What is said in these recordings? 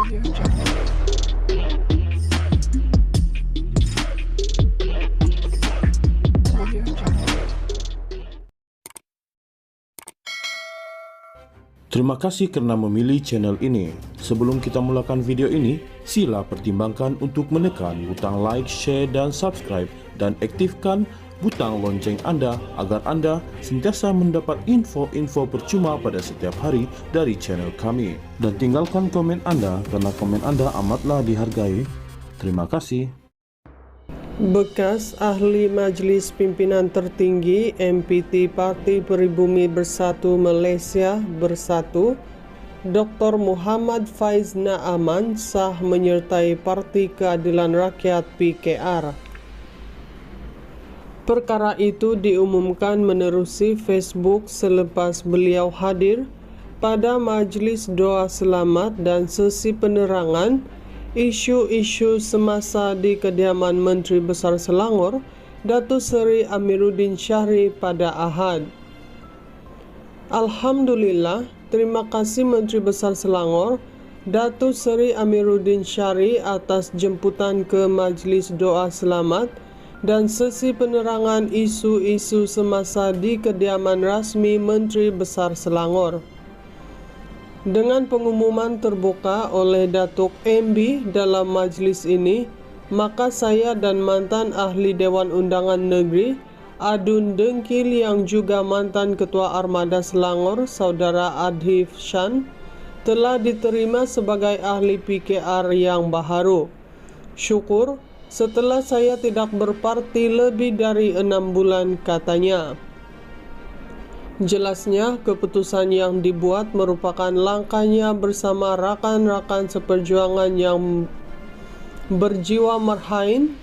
Terima kasih karena memilih channel ini. Sebelum kita mulakan video ini, sila pertimbangkan untuk menekan butang like, share, dan subscribe, dan aktifkan butang lonceng Anda agar Anda sentiasa mendapat info-info percuma pada setiap hari dari channel kami. Dan tinggalkan komen Anda karena komen Anda amatlah dihargai. Terima kasih. Bekas ahli Majelis Pimpinan Tertinggi MPT Parti Pribumi Bersatu Malaysia Bersatu, Dr. Muhammad Faiz Naaman sah menyertai Parti Keadilan Rakyat PKR. Perkara itu diumumkan menerusi Facebook selepas beliau hadir pada Majlis Doa Selamat dan sesi penerangan isu-isu semasa di kediaman Menteri Besar Selangor, Datuk Seri Amiruddin Syahri pada Ahad. Alhamdulillah, terima kasih Menteri Besar Selangor, Datuk Seri Amiruddin Syahri atas jemputan ke Majlis Doa Selamat dan sesi penerangan isu-isu semasa di kediaman rasmi Menteri Besar Selangor. Dengan pengumuman terbuka oleh Datuk MB dalam majlis ini, maka saya dan mantan ahli Dewan Undangan Negeri Adun Dengkil yang juga mantan Ketua Armada Selangor, Saudara Adhif Shan, telah diterima sebagai ahli PKR yang baharu. Syukur setelah saya tidak berparti lebih dari 6 bulan, katanya. Jelasnya, keputusan yang dibuat merupakan langkahnya bersama rakan-rakan seperjuangan yang berjiwa marhain,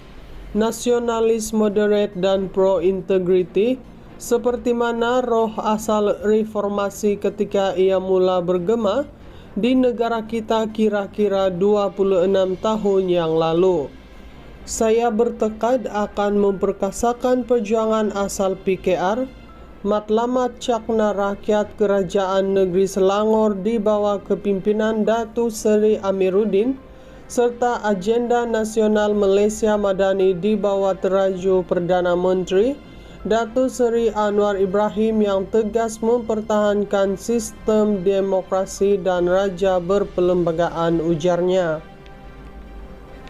nasionalis moderate dan pro-integrity, seperti mana roh asal reformasi ketika ia mula bergema di negara kita kira-kira 26 tahun yang lalu. Saya bertekad akan memperkasakan perjuangan asal PKR, Matlamat Cakna Rakyat Kerajaan Negeri Selangor di bawah kepimpinan Datuk Seri Amiruddin, serta agenda nasional Malaysia Madani di bawah teraju Perdana Menteri Datuk Seri Anwar Ibrahim yang tegas mempertahankan sistem demokrasi dan raja berperlembagaan, ujarnya.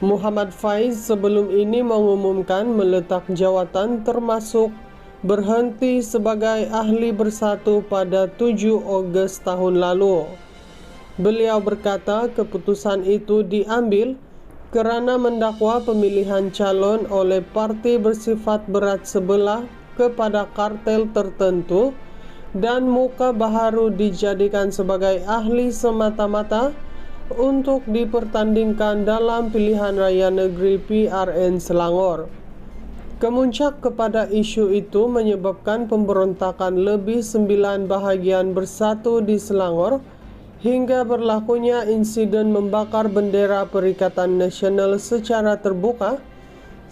Muhammad Faiz sebelum ini mengumumkan meletak jawatan termasuk berhenti sebagai ahli bersatu pada 7 Ogos tahun lalu. Beliau berkata keputusan itu diambil kerana mendakwa pemilihan calon oleh parti bersifat berat sebelah kepada kartel tertentu dan muka baharu dijadikan sebagai ahli semata-mata untuk dipertandingkan dalam pilihan raya negeri PRN Selangor. Kemuncak kepada isu itu menyebabkan pemberontakan lebih 9 bahagian bersatu di Selangor hingga berlakunya insiden membakar bendera Perikatan Nasional secara terbuka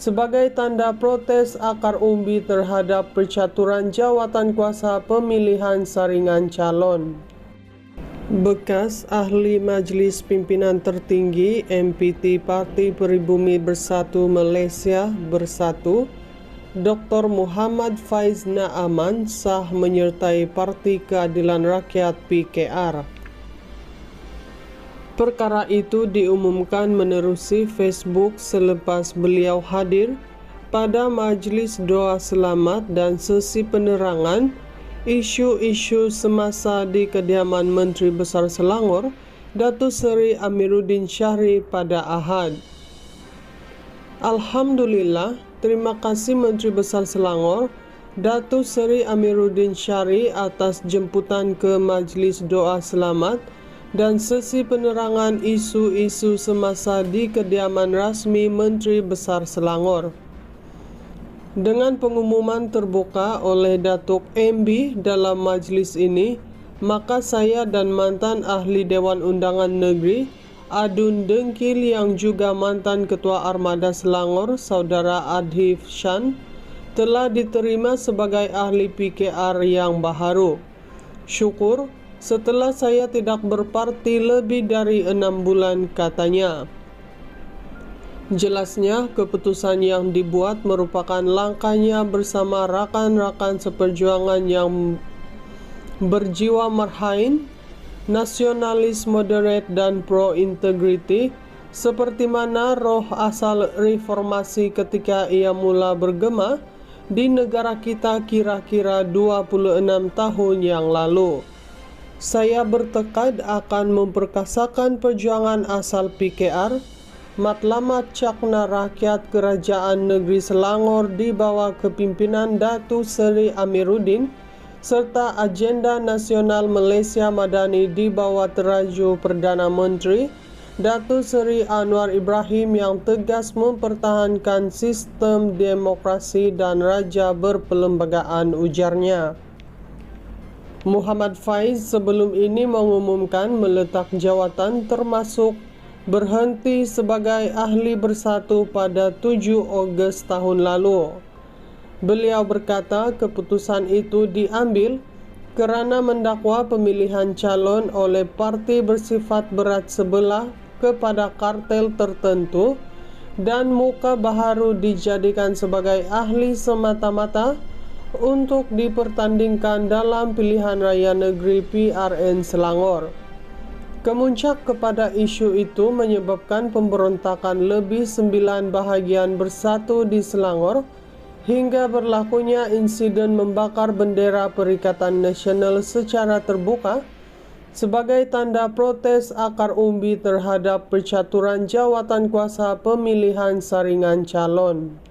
sebagai tanda protes akar umbi terhadap percaturan jawatan kuasa pemilihan saringan calon. Bekas ahli Majlis Pimpinan Tertinggi MPT Parti Pribumi Bersatu Malaysia Bersatu, Dr. Muhammad Faiz Naaman sah menyertai Parti Keadilan Rakyat PKR. Perkara itu diumumkan menerusi Facebook selepas beliau hadir pada Majlis Doa Selamat dan sesi penerangan isu-isu semasa di kediaman Menteri Besar Selangor, Datuk Seri Amiruddin Syahri pada Ahad. Alhamdulillah, terima kasih Menteri Besar Selangor, Datuk Seri Amiruddin Syahri atas jemputan ke Majlis Doa Selamat dan sesi penerangan isu-isu semasa di kediaman rasmi Menteri Besar Selangor. Dengan pengumuman terbuka oleh Datuk MB dalam majlis ini, maka saya dan mantan ahli Dewan Undangan Negeri Adun Dengkil yang juga mantan Ketua Armada Selangor, Saudara Adhif Shan, telah diterima sebagai ahli PKR yang baharu. Syukur setelah saya tidak berparti lebih dari 6 bulan, katanya. Jelasnya, keputusan yang dibuat merupakan langkahnya bersama rakan-rakan seperjuangan yang berjiwa marhain, nasionalis moderat dan pro-integrity, seperti mana roh asal reformasi ketika ia mula bergema di negara kita kira-kira 26 tahun yang lalu. Saya bertekad akan memperkasakan perjuangan asal PKR, Matlamat Cakna Rakyat Kerajaan Negeri Selangor di bawah kepimpinan Datuk Seri Amiruddin, serta agenda nasional Malaysia Madani di bawah teraju Perdana Menteri Datuk Seri Anwar Ibrahim yang tegas mempertahankan sistem demokrasi dan raja berperlembagaan, ujarnya. Muhammad Faiz sebelum ini mengumumkan meletak jawatan termasuk berhenti sebagai ahli bersatu pada 7 Ogos tahun lalu. Beliau berkata keputusan itu diambil kerana mendakwa pemilihan calon oleh parti bersifat berat sebelah kepada kartel tertentu dan muka baharu dijadikan sebagai ahli semata-mata untuk dipertandingkan dalam pilihan raya negeri PRN Selangor. Kemuncak kepada isu itu menyebabkan pemberontakan lebih 9 bahagian bersatu di Selangor hingga berlakunya insiden membakar bendera Perikatan Nasional secara terbuka sebagai tanda protes akar umbi terhadap percaturan jawatan kuasa pemilihan saringan calon.